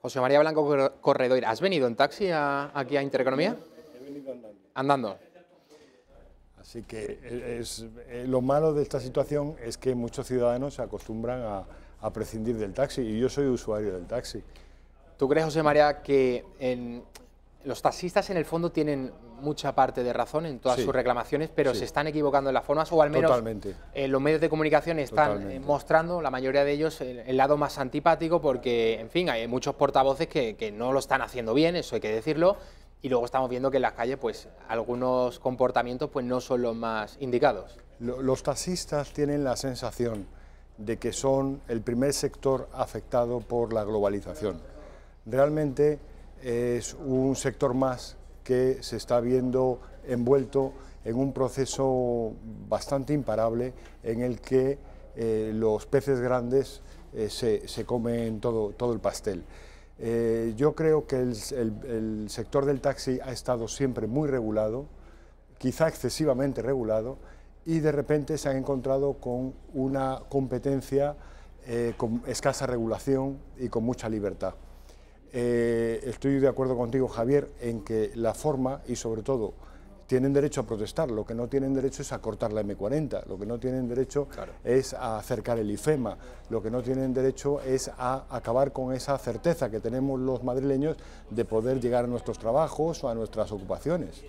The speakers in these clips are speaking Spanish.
José María Blanco Corredoira, ¿has venido en taxi aquí a Intereconomía? He venido andando. Andando. Así que lo malo de esta situación es que muchos ciudadanos se acostumbran a prescindir del taxi, y yo soy usuario del taxi. ¿Tú crees, José María, que los taxistas en el fondo tienen mucha parte de razón en todas sus reclamaciones, pero se están equivocando en las formas, o al menos los medios de comunicación están mostrando, la mayoría de ellos, el lado más antipático, porque, en fin, hay muchos portavoces que no lo están haciendo bien, eso hay que decirlo, y luego estamos viendo que en las calles, pues, algunos comportamientos pues, no son los más indicados? Los taxistas tienen la sensación de que son el primer sector afectado por la globalización. Realmente es un sector más que se está viendo envuelto en un proceso bastante imparable en el que los peces grandes se comen todo el pastel. Yo creo que el sector del taxi ha estado siempre muy regulado, quizá excesivamente regulado, y de repente se han encontrado con una competencia con escasa regulación y con mucha libertad. Estoy de acuerdo contigo, Javier, en que la forma, y sobre todo, tienen derecho a protestar. Lo que no tienen derecho es a cortar la M40, lo que no tienen derecho es a acercar el IFEMA, lo que no tienen derecho es a acabar con esa certeza que tenemos los madrileños de poder llegar a nuestros trabajos o a nuestras ocupaciones.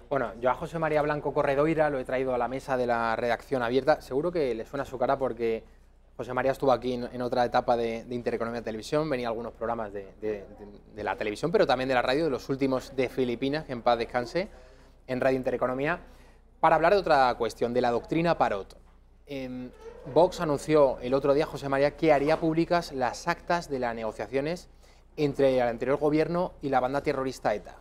Bueno, yo a José María Blanco Corredoira lo he traído a la mesa de la redacción abierta. Seguro que le suena su cara porque José María estuvo aquí en otra etapa de Intereconomía Televisión, venía a algunos programas de la televisión, pero también de la radio, de los últimos de Filipinas, que en paz descanse, en Radio Intereconomía, para hablar de otra cuestión, de la doctrina Parot. Vox anunció el otro día, José María, que haría públicas las actas de las negociaciones entre el anterior gobierno y la banda terrorista ETA.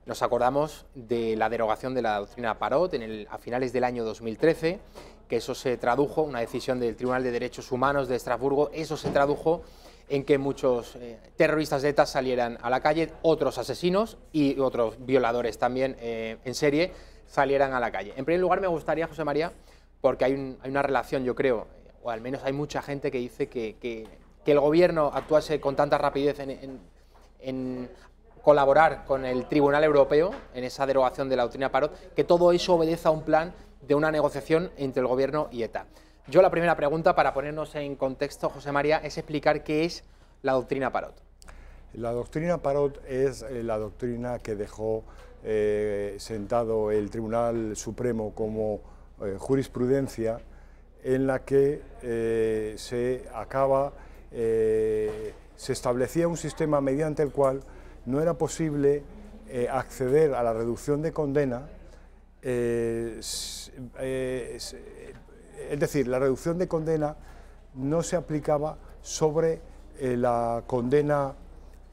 Nos acordamos de la derogación de la doctrina Parot a finales del año 2013, que eso se tradujo, una decisión del Tribunal de Derechos Humanos de Estrasburgo, eso se tradujo en que muchos terroristas de ETA salieran a la calle, otros asesinos y otros violadores también en serie salieran a la calle. En primer lugar, me gustaría, José María, porque hay una relación, yo creo, o al menos hay mucha gente que dice que el gobierno actuase con tanta rapidez en colaborar con el Tribunal Europeo en esa derogación de la doctrina Parot, que todo eso obedece a un plan de una negociación entre el gobierno y ETA. Yo la primera pregunta, para ponernos en contexto, José María, es explicar qué es la doctrina Parot. La doctrina Parot es la doctrina que dejó sentado el Tribunal Supremo como jurisprudencia, en la que se establecía un sistema mediante el cual no era posible acceder a la reducción de condena, es decir, la reducción de condena no se aplicaba sobre la condena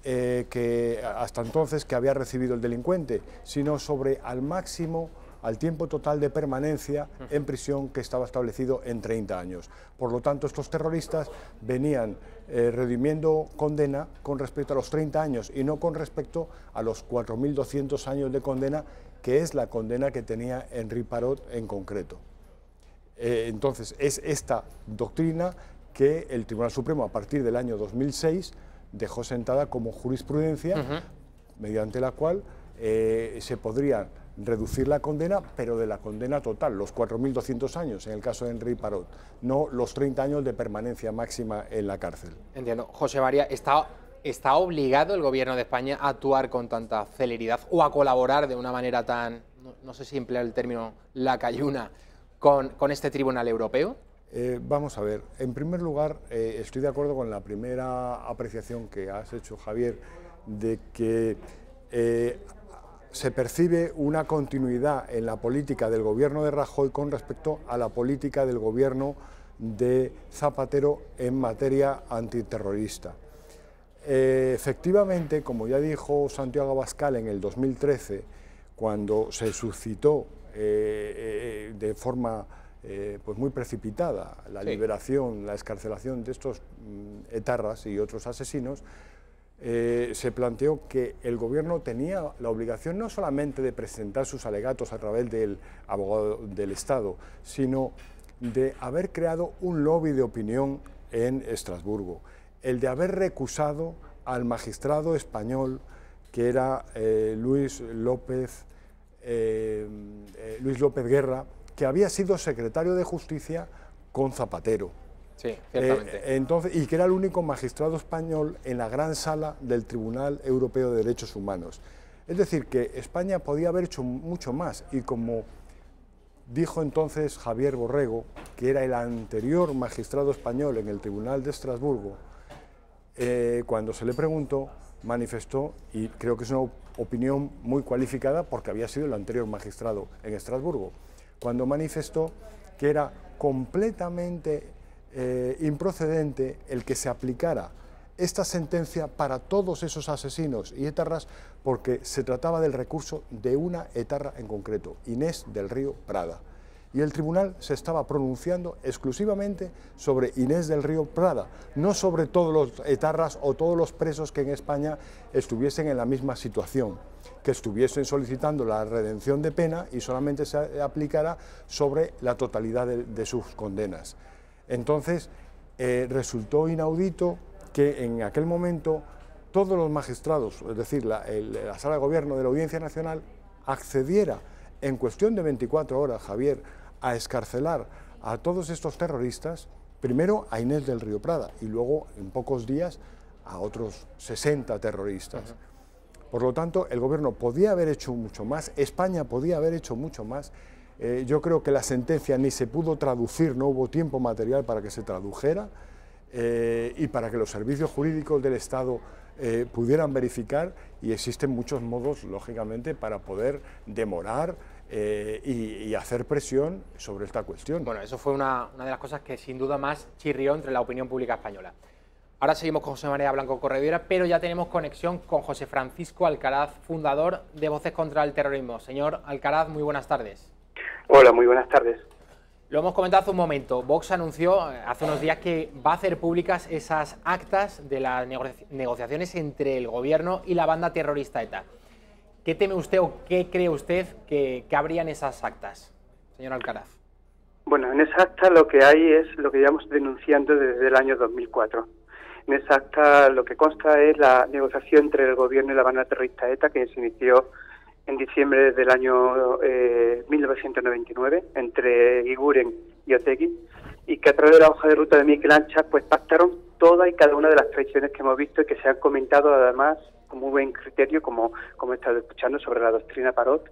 que hasta entonces que había recibido el delincuente, sino sobre al tiempo total de permanencia en prisión, que estaba establecido en 30 años. Por lo tanto, estos terroristas venían redimiendo condena con respecto a los 30 años y no con respecto a los 4.200 años de condena, que es la condena que tenía Henri Parot en concreto. Entonces, es esta doctrina que el Tribunal Supremo, a partir del año 2006, dejó sentada como jurisprudencia, mediante la cual se podría reducir la condena, pero de la condena total, los 4.200 años, en el caso de Henri Parot, no los 30 años de permanencia máxima en la cárcel. Entiendo. José María, ¿está obligado el gobierno de España a actuar con tanta celeridad o a colaborar de una manera tan, no sé si emplear el término lacayuna, con este Tribunal Europeo? Vamos a ver, en primer lugar, estoy de acuerdo con la primera apreciación que has hecho, Javier, de que se percibe una continuidad en la política del gobierno de Rajoy con respecto a la política del gobierno de Zapatero en materia antiterrorista. Efectivamente, como ya dijo Santiago Abascal en el 2013, cuando se suscitó de forma pues muy precipitada la liberación, la excarcelación de estos etarras y otros asesinos, se planteó que el gobierno tenía la obligación no solamente de presentar sus alegatos a través del abogado del Estado, sino de haber creado un lobby de opinión en Estrasburgo, el de haber recusado al magistrado español que era Luis López Guerra, que había sido secretario de Justicia con Zapatero. Sí, ciertamente. Y que era el único magistrado español en la gran sala del Tribunal Europeo de Derechos Humanos. Es decir, que España podía haber hecho mucho más, y como dijo entonces Javier Borrego, que era el anterior magistrado español en el Tribunal de Estrasburgo, cuando se le preguntó, manifestó, y creo que es una opinión muy cualificada porque había sido el anterior magistrado en Estrasburgo, cuando manifestó que era completamente improcedente el que se aplicara esta sentencia para todos esos asesinos y etarras, porque se trataba del recurso de una etarra en concreto, Inés del Río Prada. Y el tribunal se estaba pronunciando exclusivamente sobre Inés del Río Prada, no sobre todos los etarras o todos los presos que en España estuviesen en la misma situación, que estuviesen solicitando la redención de pena y solamente se aplicara sobre la totalidad de sus condenas. Entonces, resultó inaudito que en aquel momento todos los magistrados, es decir, la Sala de Gobierno de la Audiencia Nacional, accediera en cuestión de 24 horas, Javier, a excarcelar a todos estos terroristas, primero a Inés del Río Prada y luego, en pocos días, a otros 60 terroristas. Por lo tanto, el Gobierno podía haber hecho mucho más, España podía haber hecho mucho más. Yo creo que la sentencia ni se pudo traducir, no hubo tiempo material para que se tradujera, y para que los servicios jurídicos del Estado pudieran verificar, y existen muchos modos, lógicamente, para poder demorar y hacer presión sobre esta cuestión. Bueno, eso fue una de las cosas que sin duda más chirrió entre la opinión pública española. Ahora seguimos con José María Blanco Corredoira, pero ya tenemos conexión con José Francisco Alcaraz, fundador de Voces contra el Terrorismo. Señor Alcaraz, muy buenas tardes. Hola, muy buenas tardes. Lo hemos comentado hace un momento. Vox anunció hace unos días que va a hacer públicas esas actas de las negociaciones entre el Gobierno y la banda terrorista ETA. ¿Qué teme usted o qué cree usted que habría en esas actas, señor Alcaraz? Bueno, en esa acta lo que hay es lo que llevamos denunciando desde el año 2004. En esa acta lo que consta es la negociación entre el Gobierno y la banda terrorista ETA, que se inició en diciembre del año 1999 entre Iguren y Otegi, y que a través de la hoja de ruta de Miquel Ancha pues pactaron todas y cada una de las traiciones que hemos visto y que se han comentado además con muy buen criterio, como he estado escuchando, sobre la doctrina Parot,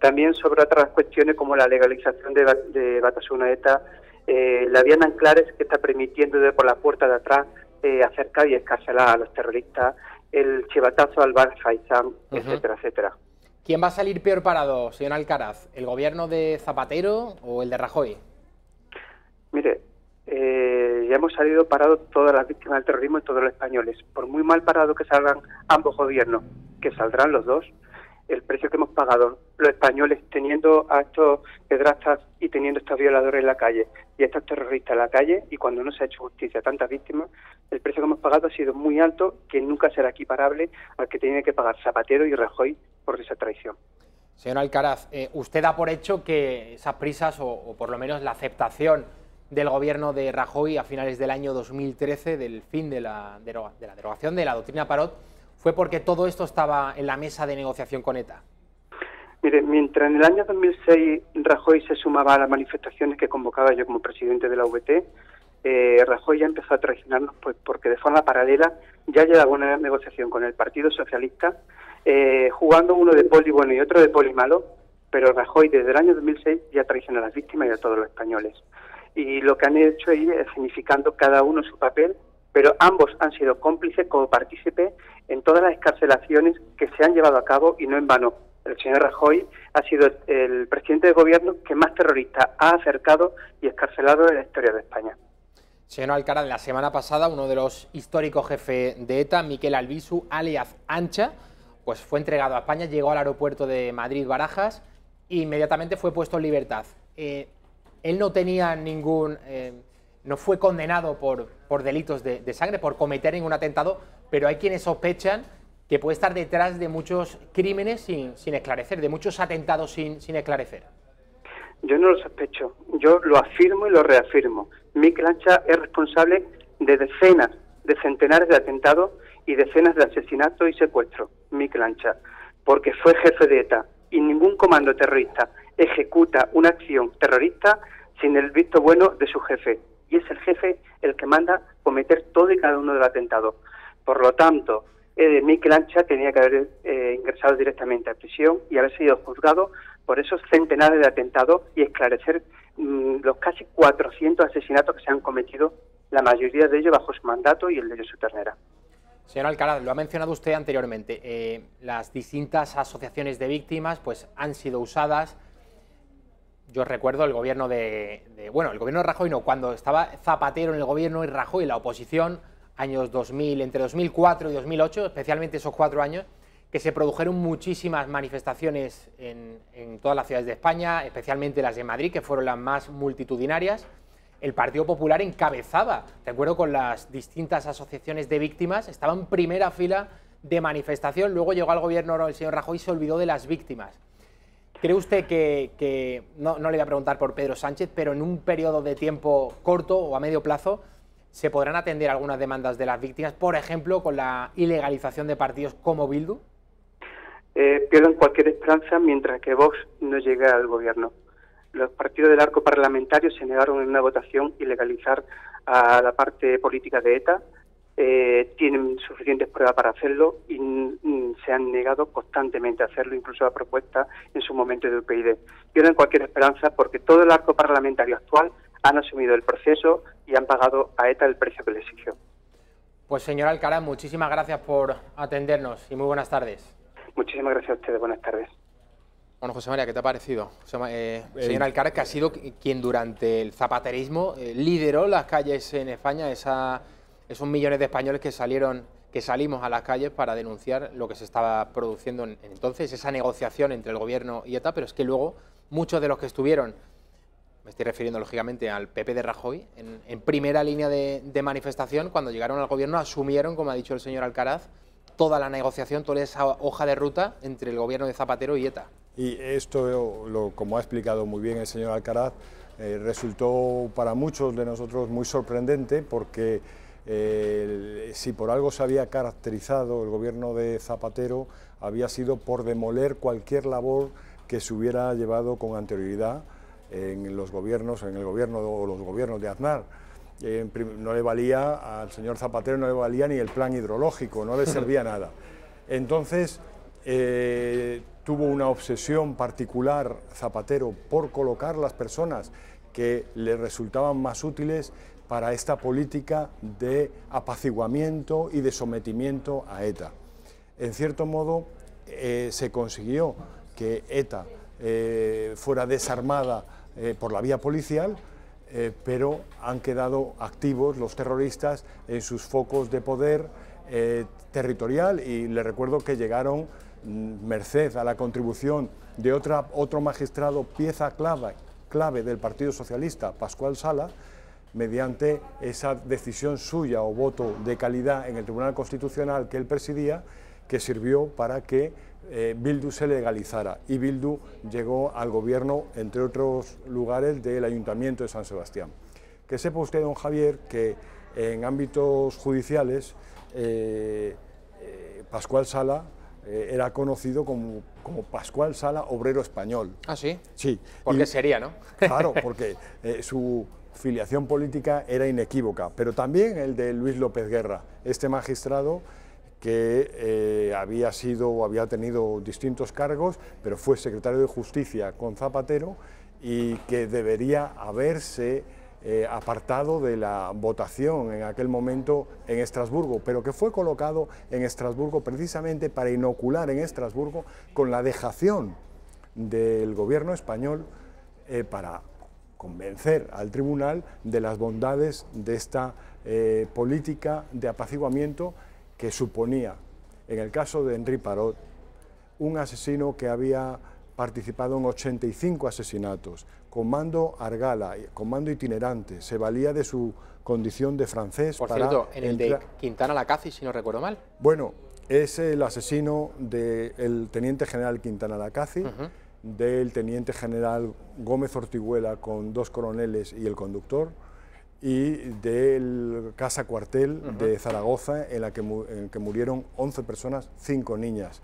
también sobre otras cuestiones como la legalización de Batasuna ETA, la vía Nanclares, que está permitiendo por la puerta de atrás acercar y escarcelar a los terroristas, el chivatazo al Bar Faisán, etcétera, etcétera. ¿Quién va a salir peor parado, señor Alcaraz? ¿El gobierno de Zapatero o el de Rajoy? Mire, ya hemos salido parados todas las víctimas del terrorismo y todos los españoles. Por muy mal parados que salgan ambos gobiernos, que saldrán los dos, el precio que hemos pagado los españoles teniendo a estos pedrastas y teniendo a estos violadores en la calle y a estos terroristas en la calle, y cuando no se ha hecho justicia a tantas víctimas, el precio que hemos pagado ha sido muy alto, que nunca será equiparable al que tiene que pagar Zapatero y Rajoy por esa traición. Señor Alcaraz, usted da por hecho que esas prisas, o por lo menos la aceptación del gobierno de Rajoy a finales del año 2013, del fin de la derogación de la doctrina Parot, fue porque todo esto estaba en la mesa de negociación con ETA. Mire, mientras en el año 2006 Rajoy se sumaba a las manifestaciones que convocaba yo como presidente de la VT, Rajoy ya empezó a traicionarnos, pues porque de forma paralela ya llevaba una negociación con el Partido Socialista, jugando uno de poli bueno y otro de poli malo, pero Rajoy desde el año 2006 ya traiciona a las víctimas y a todos los españoles. Y lo que han hecho ahí es significando cada uno su papel, pero ambos han sido cómplices como partícipes en todas las excarcelaciones que se han llevado a cabo, y no en vano. El señor Rajoy ha sido el presidente de gobierno que más terroristas ha acercado y excarcelado en la historia de España. Señor Alcaraz, la semana pasada uno de los históricos jefes de ETA, Miquel Albizu, alias Ancha, pues fue entregado a España, llegó al aeropuerto de Madrid-Barajas e inmediatamente fue puesto en libertad. Él no tenía no fue condenado por delitos de sangre, por cometer ningún atentado, pero hay quienes sospechan que puede estar detrás de muchos crímenes sin esclarecer, de muchos atentados sin esclarecer. Yo no lo sospecho, yo lo afirmo y lo reafirmo. Miquel Ancha es responsable de decenas, de centenares de atentados, y decenas de asesinatos y secuestros, Mikel Ancha, porque fue jefe de ETA, y ningún comando terrorista ejecuta una acción terrorista sin el visto bueno de su jefe, y es el jefe el que manda cometer todo y cada uno de los atentados. Por lo tanto, Mikel Ancha tenía que haber ingresado directamente a prisión y haber sido juzgado por esos centenares de atentados y esclarecer los casi 400 asesinatos que se han cometido, la mayoría de ellos bajo su mandato y el de Josu Ternera. Señor Alcaraz, lo ha mencionado usted anteriormente, las distintas asociaciones de víctimas pues han sido usadas. Yo recuerdo el gobierno el gobierno de Rajoy no, cuando estaba Zapatero en el gobierno y Rajoy en la oposición, años 2000, entre 2004 y 2008, especialmente esos 4 años, que se produjeron muchísimas manifestaciones en todas las ciudades de España, especialmente las de Madrid, que fueron las más multitudinarias. El Partido Popular encabezaba, recuerdo, con las distintas asociaciones de víctimas, estaba en primera fila de manifestación, luego llegó al gobierno el señor Rajoy y se olvidó de las víctimas. ¿Cree usted que no le voy a preguntar por Pedro Sánchez, pero en un periodo de tiempo corto o a medio plazo se podrán atender algunas demandas de las víctimas, por ejemplo, con la ilegalización de partidos como Bildu? Pierden cualquier esperanza mientras que Vox no llegue al gobierno. Los partidos del arco parlamentario se negaron en una votación ilegalizar a la parte política de ETA, tienen suficientes pruebas para hacerlo y se han negado constantemente a hacerlo, incluso a propuesta en su momento de UPyD. Pierden cualquier esperanza porque todo el arco parlamentario actual han asumido el proceso y han pagado a ETA el precio que les exigió. Pues señor Alcaraz, muchísimas gracias por atendernos y muy buenas tardes. Muchísimas gracias a ustedes, buenas tardes. Bueno, José María, ¿qué te ha parecido? Señor Alcaraz, que ha sido quien durante el zapaterismo lideró las calles en España, esos millones de españoles que salimos a las calles para denunciar lo que se estaba produciendo entonces, esa negociación entre el gobierno y ETA, pero es que luego muchos de los que estuvieron, me estoy refiriendo lógicamente al PP de Rajoy, en primera línea de manifestación, cuando llegaron al gobierno asumieron, como ha dicho el señor Alcaraz, toda la negociación, toda esa hoja de ruta entre el gobierno de Zapatero y ETA. Y esto, como ha explicado muy bien el señor Alcaraz, resultó para muchos de nosotros muy sorprendente porque si por algo se había caracterizado el gobierno de Zapatero, había sido por demoler cualquier labor que se hubiera llevado con anterioridad en los gobiernos, en el gobierno o los gobiernos de Aznar. No le valía, al señor Zapatero no le valía ni el plan hidrológico, no le servía nada. Entonces, tuvo una obsesión particular Zapatero por colocar las personas que le resultaban más útiles para esta política de apaciguamiento y de sometimiento a ETA. En cierto modo, se consiguió que ETA fuera desarmada por la vía policial, pero han quedado activos los terroristas en sus focos de poder territorial, y le recuerdo que llegaron merced a la contribución de otro magistrado, pieza clave del Partido Socialista, Pascual Sala, mediante esa decisión suya o voto de calidad en el Tribunal Constitucional que él presidía, que sirvió para que Bildu se legalizara, y Bildu llegó al gobierno, entre otros lugares, del Ayuntamiento de San Sebastián. Que sepa usted, don Javier, que en ámbitos judiciales Pascual Sala era conocido como Pascual Sala Obrero Español. ¿Ah, sí? Sí. ¿Por qué sería, no? Claro, porque su filiación política era inequívoca, pero también el de Luis López Guerra, este magistrado que había tenido distintos cargos, pero fue secretario de Justicia con Zapatero y que debería haberse apartado de la votación en aquel momento en Estrasburgo, pero que fue colocado en Estrasburgo precisamente para inocular en Estrasburgo con la dejación del gobierno español para convencer al tribunal de las bondades de esta política de apaciguamiento que suponía, en el caso de Henri Parot, un asesino que había participado en 85 asesinatos, comando Argala, comando itinerante, se valía de su condición de francés. Por cierto, en el de Quintana Lacazzi, si no recuerdo mal. Bueno, es el asesino del teniente general Quintana Lacazzi, del teniente general Gómez Ortiguela con 2 coroneles y el conductor, y del Casa Cuartel de Zaragoza, en el que murieron 11 personas, 5 niñas.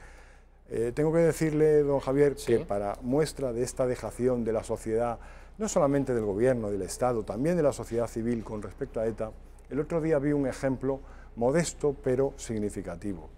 Tengo que decirle, don Javier, que para muestra de esta dejación de la sociedad, no solamente del gobierno, del Estado, también de la sociedad civil con respecto a ETA, el otro día vi un ejemplo modesto pero significativo.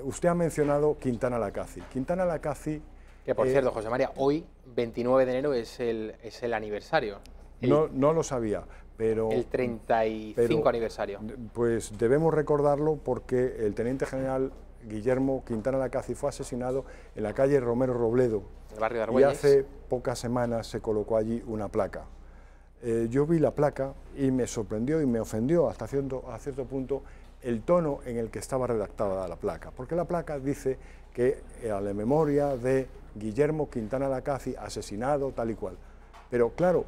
Usted ha mencionado Quintana Lacazzi. Quintana Lacazzi... Que por cierto, José María, hoy, 29 de enero, es el aniversario. No lo sabía, pero... El 35 aniversario. Pues debemos recordarlo porque el teniente general Guillermo Quintana Lacazzi fue asesinado en la calle Romero Robledo. El barrio de Argüelles. Y hace Argüelles. pocas semanas se colocó allí una placa. Yo vi la placa y me sorprendió y me ofendió hasta cierto punto el tono en el que estaba redactada la placa, porque la placa dice que a la memoria de Guillermo Quintana Lacazzi, asesinado tal y cual. Pero claro,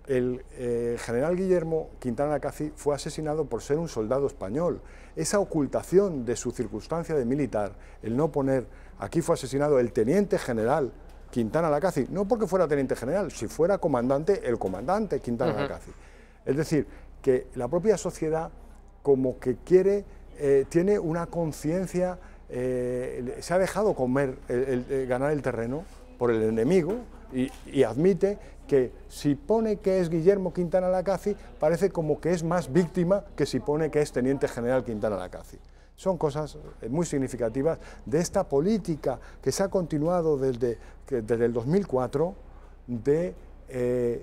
el general Guillermo Quintana Lacazzi fue asesinado por ser un soldado español. Esa ocultación de su circunstancia de militar, el no poner, aquí fue asesinado el teniente general Quintana Lacazzi, no porque fuera teniente general, si fuera comandante, el comandante Quintana Lacazzi. Es decir, que la propia sociedad como que quiere, tiene una conciencia, se ha dejado ganar el terreno por el enemigo y admite que si pone que es Guillermo Quintana Lacazzi, parece como que es más víctima que si pone que es teniente general Quintana Lacazzi. Son cosas muy significativas de esta política que se ha continuado desde el 2004 de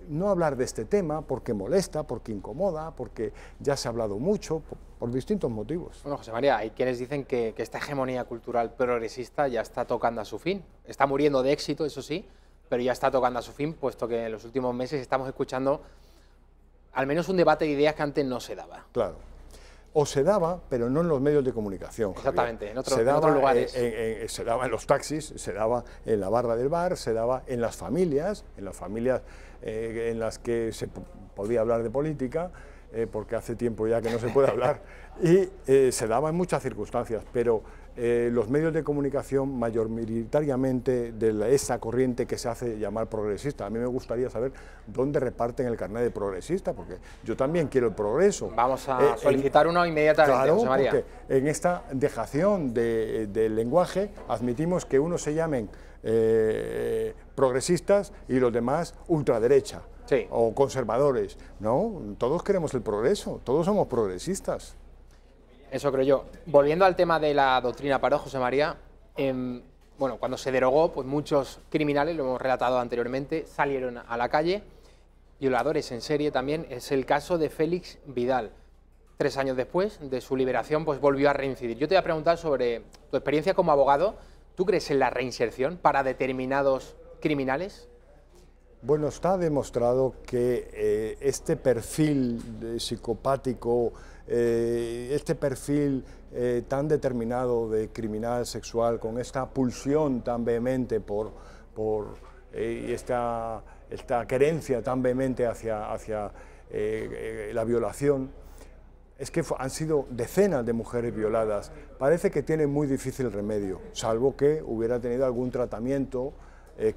no hablar de este tema porque molesta, porque incomoda, porque ya se ha hablado mucho, por distintos motivos. Bueno, José María, hay quienes dicen que esta hegemonía cultural progresista ya está tocando a su fin. Está muriendo de éxito, eso sí, pero ya está tocando a su fin, puesto que en los últimos meses estamos escuchando al menos un debate de ideas que antes no se daba. Claro. O se daba, pero no en los medios de comunicación. Exactamente, en otros lugares. se daba en los taxis, se daba en la barra del bar, se daba en las familias en las que se podía hablar de política, porque hace tiempo ya que no se puede hablar, y se daba en muchas circunstancias, pero los medios de comunicación mayoritariamente de esa corriente que se hace llamar progresista. A mí me gustaría saber dónde reparten el carnet de progresista, porque yo también quiero el progreso. Vamos a solicitar uno inmediatamente, claro, José María. Porque en esta dejación del lenguaje admitimos que unos se llamen progresistas y los demás ultraderecha o conservadores. No, todos queremos el progreso, todos somos progresistas. Eso creo yo. Volviendo al tema de la doctrina Parot, José María, bueno, cuando se derogó, pues muchos criminales, lo hemos relatado anteriormente, salieron a la calle, violadores en serie también. Es el caso de Félix Vidal. 3 años después de su liberación, pues volvió a reincidir. Yo te voy a preguntar sobre tu experiencia como abogado. ¿Tú crees en la reinserción para determinados criminales? Bueno, está demostrado que este perfil psicopático, este perfil tan determinado de criminal sexual, con esta pulsión tan vehemente y esta querencia tan vehemente hacia la violación, es que han sido decenas de mujeres violadas. Parece que tiene muy difícil remedio, salvo que hubiera tenido algún tratamiento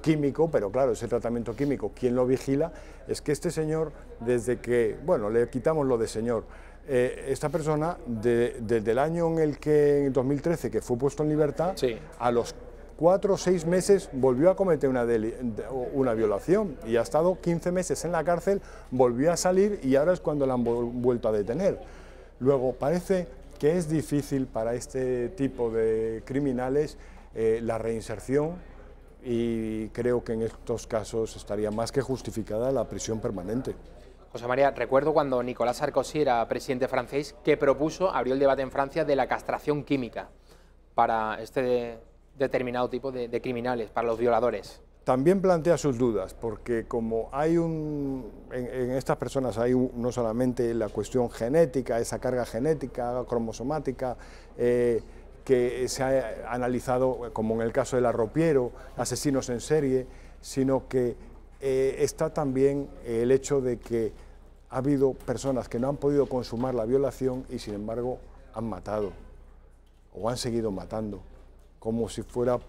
químico, pero claro, ese tratamiento químico, ¿quién lo vigila? Es que este señor, desde que, bueno, le quitamos lo de señor, esta persona, desde el año en 2013, que fue puesto en libertad, a los 4 o 6 meses volvió a cometer una violación y ha estado 15 meses en la cárcel, volvió a salir y ahora es cuando la han vuelto a detener. Luego, parece que es difícil para este tipo de criminales la reinserción, y creo que en estos casos estaría más que justificada la prisión permanente. José María, recuerdo cuando Nicolas Sarkozy era presidente francés que abrió el debate en Francia de la castración química para este determinado tipo de criminales, para los violadores. También plantea sus dudas, porque como hay en estas personas hay no solamente la cuestión genética, esa carga genética, cromosomática, que se ha analizado, como en el caso del arropiero, asesinos en serie, sino que está también el hecho de que ha habido personas que no han podido consumar la violación y sin embargo han matado o han seguido matando, como si fuera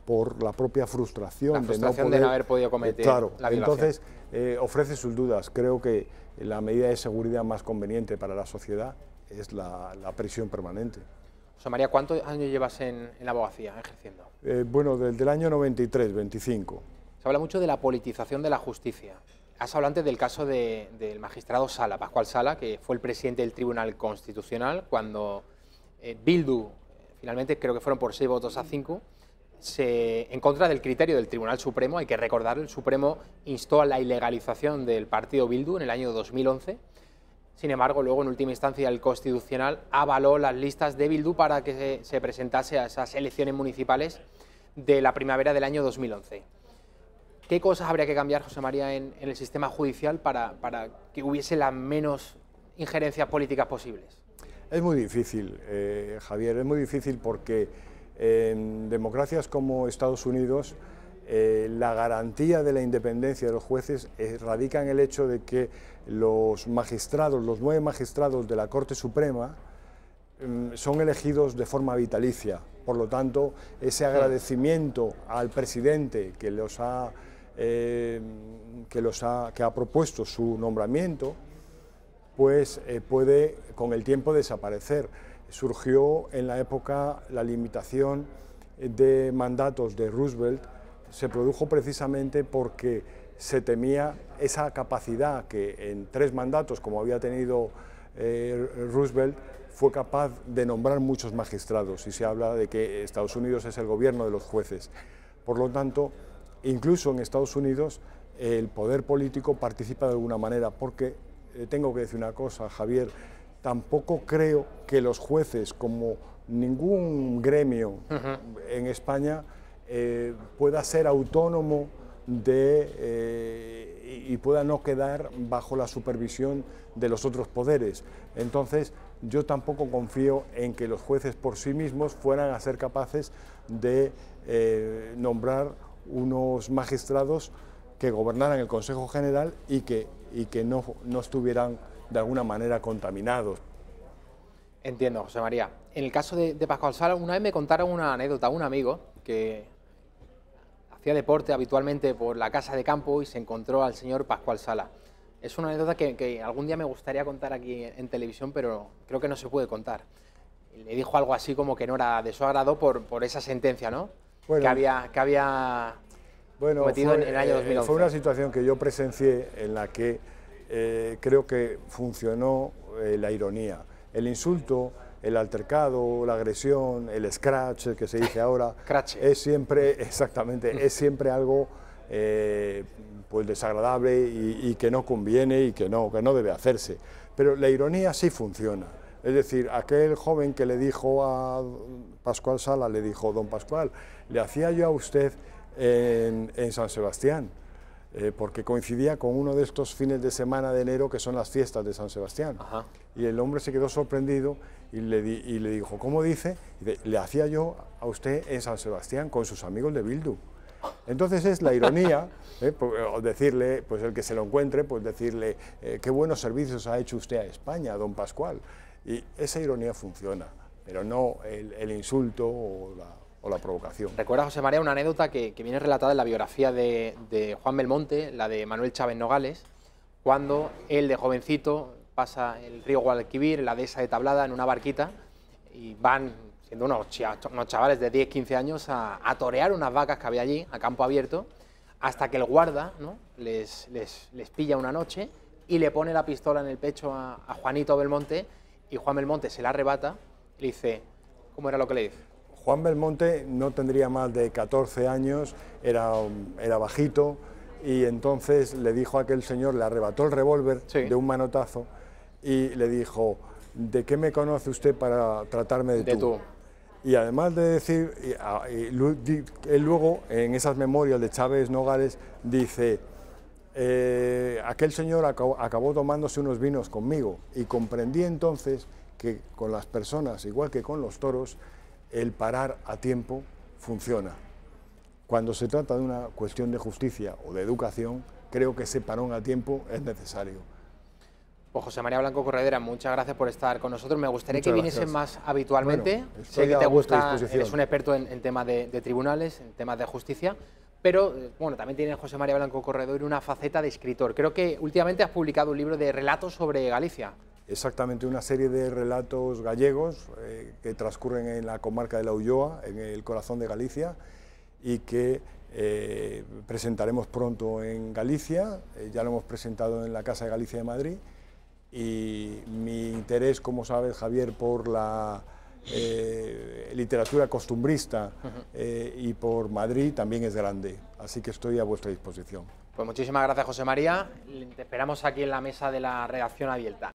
por la propia frustración, de no haber podido cometer la violación. Entonces ofrece sus dudas. Creo que la medida de seguridad más conveniente para la sociedad es la prisión permanente. José María, ¿cuántos años llevas en la abogacía ejerciendo? Bueno, desde el año 93, 25. Se habla mucho de la politización de la justicia. Has hablado antes del caso del magistrado Sala, Pascual Sala, que fue el presidente del Tribunal Constitucional cuando Bildu, finalmente creo que fueron por 6 votos a 5, en contra del criterio del Tribunal Supremo. Hay que recordar, el Supremo instó a la ilegalización del partido Bildu en el año 2011. Sin embargo, luego en última instancia el Constitucional avaló las listas de Bildu para que se presentase a esas elecciones municipales de la primavera del año 2011. ¿Qué cosas habría que cambiar, José María, en el sistema judicial para que hubiese las menos injerencias políticas posibles? Es muy difícil, Javier, es muy difícil porque en democracias como Estados Unidos la garantía de la independencia de los jueces radica en el hecho de que los magistrados, los 9 magistrados de la Corte Suprema, son elegidos de forma vitalicia. Por lo tanto, ese agradecimiento al presidente que ha propuesto su nombramiento, pues puede con el tiempo desaparecer. Surgió en la época la limitación de mandatos de Roosevelt, se produjo precisamente porque se temía esa capacidad que en 3 mandatos, como había tenido Roosevelt, fue capaz de nombrar muchos magistrados, y se habla de que Estados Unidos es el gobierno de los jueces. Por lo tanto, incluso en Estados Unidos el poder político participa de alguna manera, porque tengo que decir una cosa, Javier, tampoco creo que los jueces, como ningún gremio en España, pueda ser autónomo y pueda no quedar bajo la supervisión de los otros poderes. Entonces, yo tampoco confío en que los jueces por sí mismos fueran a ser capaces de nombrar unos magistrados que gobernaran el Consejo General y que no estuvieran de alguna manera contaminados. Entiendo, José María. En el caso de Pascual Sala, una vez me contaron una anécdota, un amigo que hacía deporte habitualmente por la casa de campo y se encontró al señor Pascual Sala. Es una anécdota que algún día me gustaría contar aquí en televisión, pero creo que no se puede contar. Le dijo algo así como que no era de su agrado por esa sentencia, ¿no? Bueno, que había cometido en el año 2011. Fue una situación que yo presencié en la que creo que funcionó la ironía. El insulto, el altercado, la agresión, el scratch, que se dice ahora, es siempre, exactamente, es siempre algo pues desagradable y que no conviene y que no debe hacerse. Pero la ironía sí funciona. Es decir, aquel joven que le dijo a Pascual Sala, le dijo: don Pascual, le hacía yo a usted en San Sebastián, porque coincidía con uno de estos fines de semana de enero que son las fiestas de San Sebastián. Ajá. Y el hombre se quedó sorprendido y le dijo: ¿cómo dice? Le hacía yo a usted en San Sebastián con sus amigos de Bildu. Entonces es la ironía, decirle, pues el que se lo encuentre, pues decirle qué buenos servicios ha hecho usted a España, don Pascual. Y esa ironía funciona, pero no el insulto o la provocación. Recuerda, José María, una anécdota que viene relatada en la biografía de Juan Belmonte, la de Manuel Chávez Nogales, cuando él de jovencito pasa el río Guadalquivir, la dehesa de Tablada, en una barquita, y van, siendo unos chavales de 10, 15 años, a torear unas vacas que había allí, a campo abierto, hasta que el guarda, ¿no?, les pilla una noche y le pone la pistola en el pecho a Juanito Belmonte, y Juan Belmonte se la arrebata y le dice, ¿cómo era lo que le dice? Juan Belmonte no tendría más de 14 años, era bajito, y entonces le dijo a aquel señor, le arrebató el revólver de un manotazo y le dijo: ¿de qué me conoce usted para tratarme de tú? Y además de decir, él luego en esas memorias de Chávez Nogales dice: aquel señor acabó tomándose unos vinos conmigo, y comprendí entonces que con las personas, igual que con los toros, el parar a tiempo funciona. Cuando se trata de una cuestión de justicia o de educación, creo que ese parón a tiempo es necesario. Pues José María Blanco Corredera, muchas gracias por estar con nosotros. Me gustaría que viniesen más habitualmente. Bueno, sé que te gusta, eres un experto en temas de tribunales, en temas de justicia, pero bueno, también tiene José María Blanco Corredoira una faceta de escritor. Creo que últimamente has publicado un libro de relatos sobre Galicia. Exactamente, una serie de relatos gallegos que transcurren en la comarca de la Ulloa, en el corazón de Galicia, y que presentaremos pronto en Galicia. Ya lo hemos presentado en la Casa de Galicia de Madrid, y mi interés, como sabes, Javier, por la literatura costumbrista y por Madrid también es grande, así que estoy a vuestra disposición. Pues muchísimas gracias, José María. Te esperamos aquí en la mesa de la redacción abierta.